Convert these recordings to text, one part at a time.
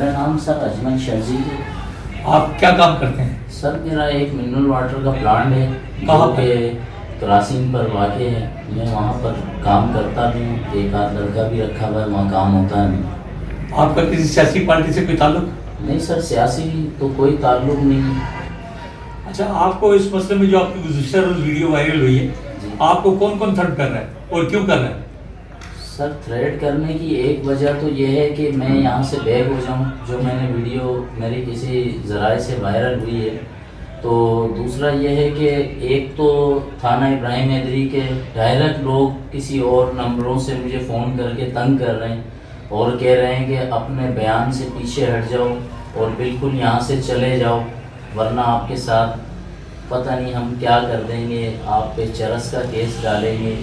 میرا نام سر اجمل شرزی ہے۔ آپ کیا کام کرتے ہیں؟ سر میرا ایک منرل واٹر کا پلانٹ ہے کہاں جو کہ کراسنگ پر واقع ہے، میں وہاں پر کام کرتا بھی ہوں، ایک آدھ لڑکا بھی رکھا ہوا ہے، وہاں کام ہوتا ہے نہیں۔ آپ کا کسی سیاسی پارٹی سے کوئی تعلق؟ نہیں سر، سیاسی تو کوئی تعلق نہیں۔ اچھا، آپ کو اس مسئلے میں جو آپ کی گزشتہ روز ویڈیو وائرل ہوئی ہے، جی آپ کو کون کون تھرٹ کر رہا ہے اور کیوں کر رہا ہے؟ سر، تھریٹ کرنے کی ایک وجہ تو یہ ہے کہ میں یہاں سے بیگ ہو جاؤں، جو میں نے ویڈیو میری کسی ذرائع سے وائرل ہوئی ہے۔ تو دوسرا یہ ہے کہ ایک تو تھانہ ابراہیم حیدری کے ڈائریکٹ لوگ کسی اور نمبروں سے مجھے فون کر کے تنگ کر رہے ہیں اور کہہ رہے ہیں کہ اپنے بیان سے پیچھے ہٹ جاؤ اور بالکل یہاں سے چلے جاؤ، ورنہ آپ کے ساتھ پتہ نہیں ہم کیا کر دیں گے، آپ پہ چرس کا کیس ڈالیں گے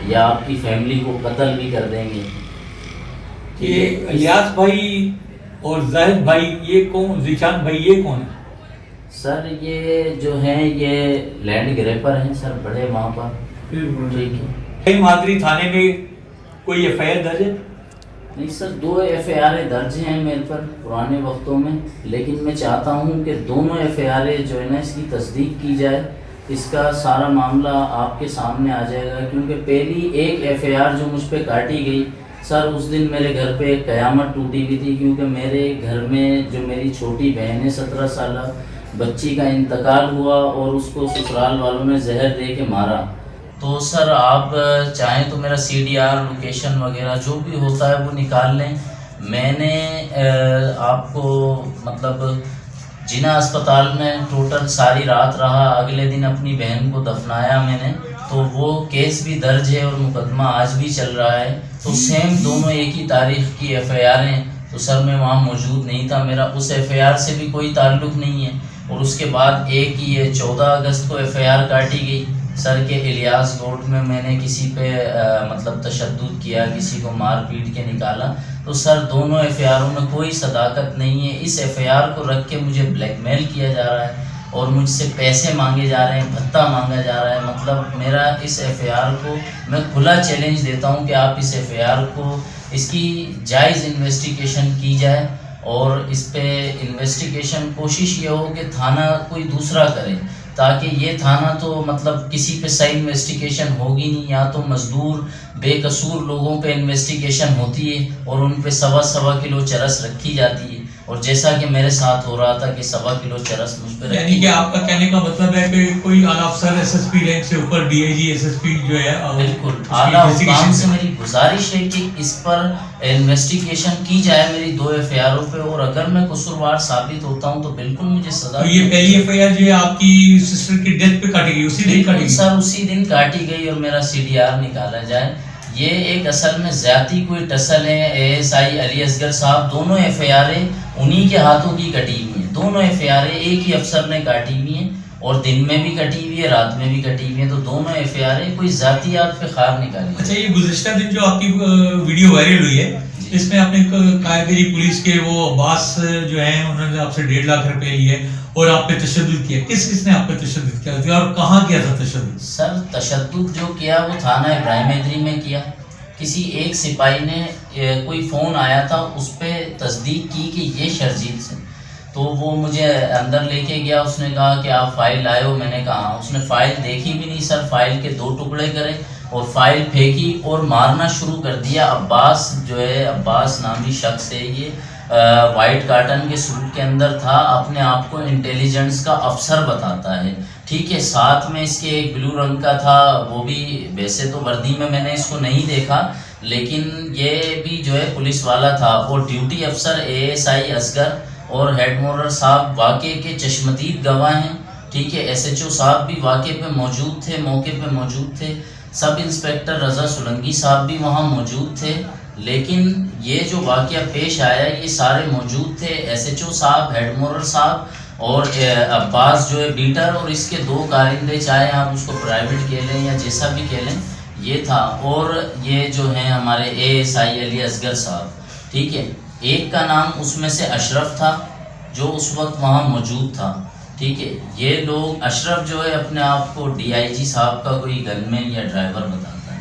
یا آپ کی فیملی کو قتل بھی کر دیں گے۔ یہ الیاس بھائی اور زاہد بھائی، یہ کون؟ ذیشان بھائی، یہ کون ہے؟ سر یہ جو ہیں یہ لینڈ گریپر ہیں سر، بڑے وہاں پر، ٹھیک ہے۔ مادری تھانے میں کوئی ایف آئی آر درج ہے؟ نہیں سر، 2 ایف آئی آر درج ہیں میرے پر پرانے وقتوں میں، لیکن میں چاہتا ہوں کہ دونوں ایف آئی آر جو ہے نا اس کی تصدیق کی جائے، اس کا سارا معاملہ آپ کے سامنے آ جائے گا، کیونکہ پہلی ایک ایف آئی آر جو مجھ پہ کاٹی گئی سر، اس دن میرے گھر پہ ایک قیامت ٹوٹی ہوئی تھی، کیونکہ میرے گھر میں جو میری چھوٹی بہن ہے 17 سالہ بچی کا انتقال ہوا اور اس کو سسرال والوں نے زہر دے کے مارا۔ تو سر آپ چاہیں تو میرا سی ڈی آر لوکیشن وغیرہ جو بھی ہوتا ہے وہ نکال لیں۔ میں نے آپ کو مطلب جنا اسپتال میں ٹوٹل ساری رات رہا، اگلے دن اپنی بہن کو دفنایا میں نے، تو وہ کیس بھی درج ہے اور مقدمہ آج بھی چل رہا ہے، تو سیم دونوں ایک ہی تاریخ کی ایف آئی آر ہیں۔ تو سر میں وہاں موجود نہیں تھا، میرا اس ایف آئی آر سے بھی کوئی تعلق نہیں ہے۔ اور اس کے بعد ایک یہ 14 اگست کو ایف آئی آر کاٹی گئی سر کے الیاس گوٹ میں نے کسی پہ مطلب تشدد کیا، کسی کو مار پیٹ کے نکالا۔ تو سر دونوں ایف آئی آروں میں کوئی صداقت نہیں ہے، اس ایف آئی آر کو رکھ کے مجھے بلیک میل کیا جا رہا ہے اور مجھ سے پیسے مانگے جا رہے ہیں، بھتہ مانگا جا رہا ہے۔ مطلب میرا اس ایف آئی آر کو میں کھلا چیلنج دیتا ہوں کہ آپ اس ایف آئی آر کو اس کی جائز انویسٹیگیشن کی جائے، اور اس پہ انویسٹیگیشن کوشش یہ ہو کہ تھانہ کوئی دوسرا کرے، تاکہ یہ تھانہ تو مطلب کسی پہ صحیح انویسٹیگیشن ہوگی نہیں، یا تو مزدور بے قصور لوگوں پہ انویسٹیگیشن ہوتی ہے اور ان پہ 1.25 کلو چرس رکھی جاتی ہے، اور جیسا کہ میرے ساتھ ہو رہا تھا کہ 1.25 کلو چرس مجھ پہ رکھی۔ یعنی کہ آپ کا کہنے کا مطلب ہے کہ کوئی اعلیٰ افسر ایس ایس پی رینک سے اوپر D I G S S P جو ہے بالکل اعلیٰ حکام سے میری گزارش ہے کہ اس پر انویسٹیگیشن کی جائے میری 2 ایف آئی آروں پہ، اور اگر میں قصوروار ثابت ہوتا ہوں تو بالکل مجھے سزا۔ تو یہ پہلی ایف آئی آر جو ہے آپ کی سسٹر کی ڈیتھ پہ کاٹی گئی، اسی دن کاٹی گئی؟ سر اسی دن کاٹی گئی اور میرا سی ڈی آر نکالا جائے۔ یہ ایک اصل میں زیادتی کوئی ٹسل ہے، A S I Ali Asghar صاحب، دونوں ایف آئی آریں انہی کے ہاتھوں کی کٹی ہوئی ہیں، دونوں ایف آئی آریں ایک ہی افسر نے کاٹی ہوئی ہیں، اور دن میں بھی کٹی ہوئی ہے، رات میں بھی کٹی ہوئی ہیں، تو دونوں ایف آئی آریں کوئی ذاتیات پہ خار نکالی۔ اچھا، یہ گزشتہ دن جو آپ کی ویڈیو وائرل ہوئی ہے، اس میں آپ نے کہا کہ پولیس کے وہ عباس جو ہیں انہوں نے آپ سے 1.5 لاکھ روپے لیے اور آپ پہ تشدد کیا۔ کس نے آپ پہ تشدد کیا اور کہاں کیا تھا تشدد؟ سر تشدد جو کیا وہ تھانہ ابراہیم حیدری میں کیا۔ کسی ایک سپاہی نے کوئی فون آیا تھا، اس پہ تصدیق کی کہ یہ شرجیل سے، تو وہ مجھے اندر لے کے گیا، اس نے کہا کہ آپ فائل لائے ہو، میں نے کہا ہاں۔ اس نے فائل دیکھی بھی نہیں سر، فائل کے 2 ٹکڑے کرے اور فائل پھینکی اور مارنا شروع کر دیا۔ عباس جو ہے، عباس نامی شخص ہے، یہ وائٹ کاٹن کے سوٹ کے اندر تھا، اپنے آپ کو انٹیلیجنس کا افسر بتاتا ہے، ٹھیک ہے۔ ساتھ میں اس کے ایک بلو رنگ کا تھا، وہ بھی ویسے تو وردی میں نے اس کو نہیں دیکھا، لیکن یہ بھی جو ہے پولیس والا تھا، اور ڈیوٹی افسر اے ایس آئی اصغر اور ہیڈ مورر صاحب واقعے کے چشمدید گواہ ہیں، ٹھیک ہے۔ ایس ایچ او صاحب بھی واقعے پہ موجود تھے، موقع پہ موجود تھے، سب انسپیکٹر رضا سولنگی صاحب بھی وہاں موجود تھے، لیکن یہ جو واقعہ پیش آیا یہ سارے موجود تھے۔ ایس ایچ او صاحب، ہیڈ مورر صاحب اور عباس جو ہے بیٹر، اور اس کے 2 کارندے، چاہے آپ اس کو پرائیویٹ کہہ لیں یا جیسا بھی کہہ لیں، یہ تھا۔ اور یہ جو ہیں ہمارے A S I Ali Asghar صاحب، ٹھیک ہے۔ ایک کا نام اس میں سے اشرف تھا جو اس وقت وہاں موجود تھا، ٹھیک ہے۔ یہ لوگ، اشرف جو ہے اپنے آپ کو ڈی آئی جی صاحب کا کوئی گن مین یا ڈرائیور بتاتا ہے،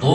2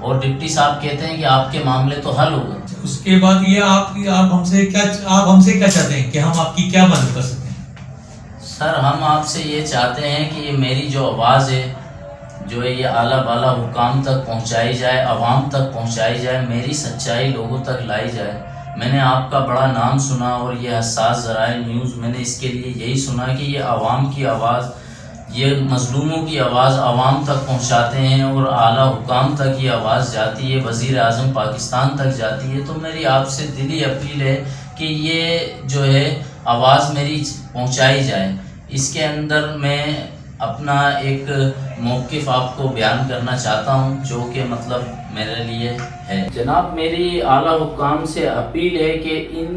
اور ڈپٹی صاحب کہتے ہیں کہ آپ کے معاملے تو حل ہو گئے. اس کے بعد یہ آپ ہم سے کیا چاہتے ہیں کہ ہم آپ کی کیا مدد کر سکتے ہیں؟ سر ہم آپ سے یہ چاہتے ہیں کہ یہ میری جو آواز ہے جو ہے یہ اعلیٰ بالا حکام تک پہنچائی جائے, عوام تک پہنچائی جائے, میری سچائی لوگوں تک لائی جائے. میں نے آپ کا بڑا نام سنا اور یہ حساس ذرائع نیوز, میں نے اس کے لیے یہی سنا کہ یہ عوام کی آواز, یہ مظلوموں کی آواز عوام تک پہنچاتے ہیں اور اعلیٰ حکام تک یہ آواز جاتی ہے, وزیر اعظم پاکستان تک جاتی ہے. تو میری آپ سے دلی اپیل ہے کہ یہ جو ہے آواز میری پہنچائی جائے. اس کے اندر میں اپنا ایک موقف آپ کو بیان کرنا چاہتا ہوں جو کہ مطلب میرے لیے ہے. جناب میری اعلیٰ حکام سے اپیل ہے کہ ان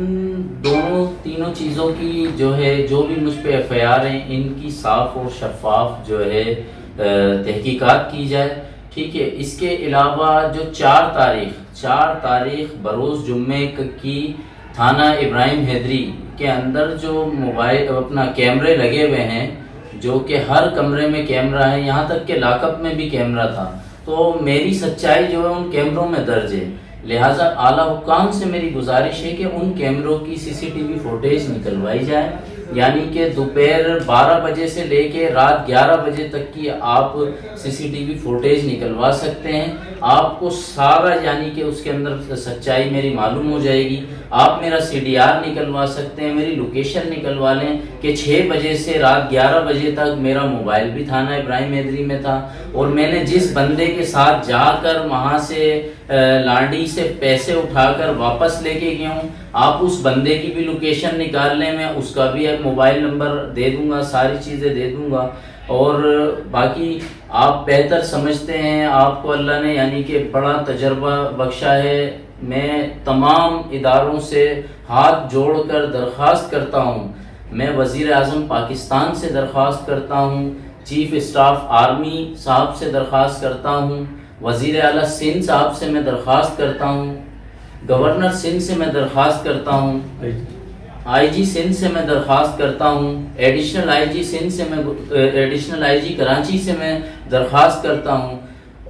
تینوں چیزوں کی جو ہے جو بھی مجھ پہ ایف آئی آر ہیں ان کی صاف اور شفاف جو ہے تحقیقات کی جائے. ٹھیک ہے. اس کے علاوہ جو 4 تاریخ بروز جمعے کی تھانہ ابراہیم حیدری کے اندر جو موبائل اپنا کیمرے لگے ہوئے ہیں, جو کہ ہر کمرے میں کیمرہ ہے, یہاں تک کہ لاک اپ میں بھی کیمرہ تھا, تو میری سچائی جو ہے ان کیمروں میں درج ہے. لہٰذا اعلیٰ حکام سے میری گزارش ہے کہ ان کیمروں کی سی سی ٹی وی فوٹیج نکلوائی جائے, یعنی کہ دوپہر 12 بجے سے لے کے رات 11 بجے تک کی آپ سی سی ٹی وی فوٹیج نکلوا سکتے ہیں. آپ کو سارا یعنی کہ اس کے اندر سچائی میری معلوم ہو جائے گی. آپ میرا سی ڈی آر نکلوا سکتے ہیں, میری لوکیشن نکلوا لیں کہ 6 بجے سے رات 11 بجے تک میرا موبائل بھی تھانہ ابراہیم حیدری میں تھا, اور میں نے جس بندے کے ساتھ جا کر وہاں سے لانڈی سے پیسے اٹھا کر واپس لے کے گیا ہوں, آپ اس بندے کی بھی لوکیشن نکال لیں, میں اس کا بھی ایک موبائل نمبر دے دوں گا, ساری چیزیں دے دوں گا. اور باقی آپ بہتر سمجھتے ہیں, آپ کو اللہ نے یعنی کہ بڑا تجربہ بخشا ہے. میں تمام اداروں سے ہاتھ جوڑ کر درخواست کرتا ہوں, میں وزیر اعظم پاکستان سے درخواست کرتا ہوں, چیف اسٹاف آرمی صاحب سے درخواست کرتا ہوں, وزیر اعلیٰ سندھ صاحب سے میں درخواست کرتا ہوں, گورنر سندھ سے میں درخواست کرتا ہوں, آئی جی سندھ سے میں درخواست کرتا ہوں, ایڈیشنل آئی جی سندھ سے میں ایڈیشنل آئی جی کراچی سے میں درخواست کرتا ہوں,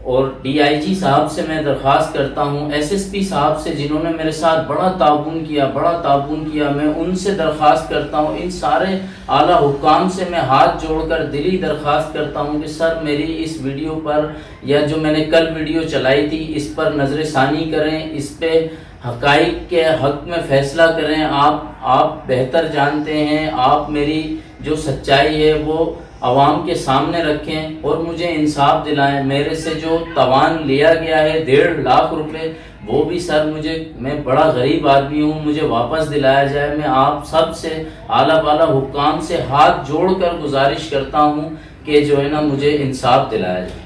اور ڈی آئی جی صاحب سے میں درخواست کرتا ہوں, ایس ایس پی صاحب سے جنہوں نے میرے ساتھ بڑا تعاون کیا میں ان سے درخواست کرتا ہوں. ان سارے اعلیٰ حکام سے میں ہاتھ جوڑ کر دلی درخواست کرتا ہوں کہ سر میری اس ویڈیو پر یا جو میں نے کل ویڈیو چلائی تھی اس پر نظر ثانی کریں, اس پہ حقائق کے حق میں فیصلہ کریں. آپ بہتر جانتے ہیں, آپ میری جو سچائی ہے وہ عوام کے سامنے رکھیں اور مجھے انصاف دلائیں. میرے سے جو توان لیا گیا ہے 1.5 لاکھ روپے, وہ بھی سر میں بڑا غریب آدمی ہوں, مجھے واپس دلایا جائے. میں آپ سب سے اعلیٰ بالا حکام سے ہاتھ جوڑ کر گزارش کرتا ہوں کہ جو ہے نا مجھے انصاف دلایا جائے.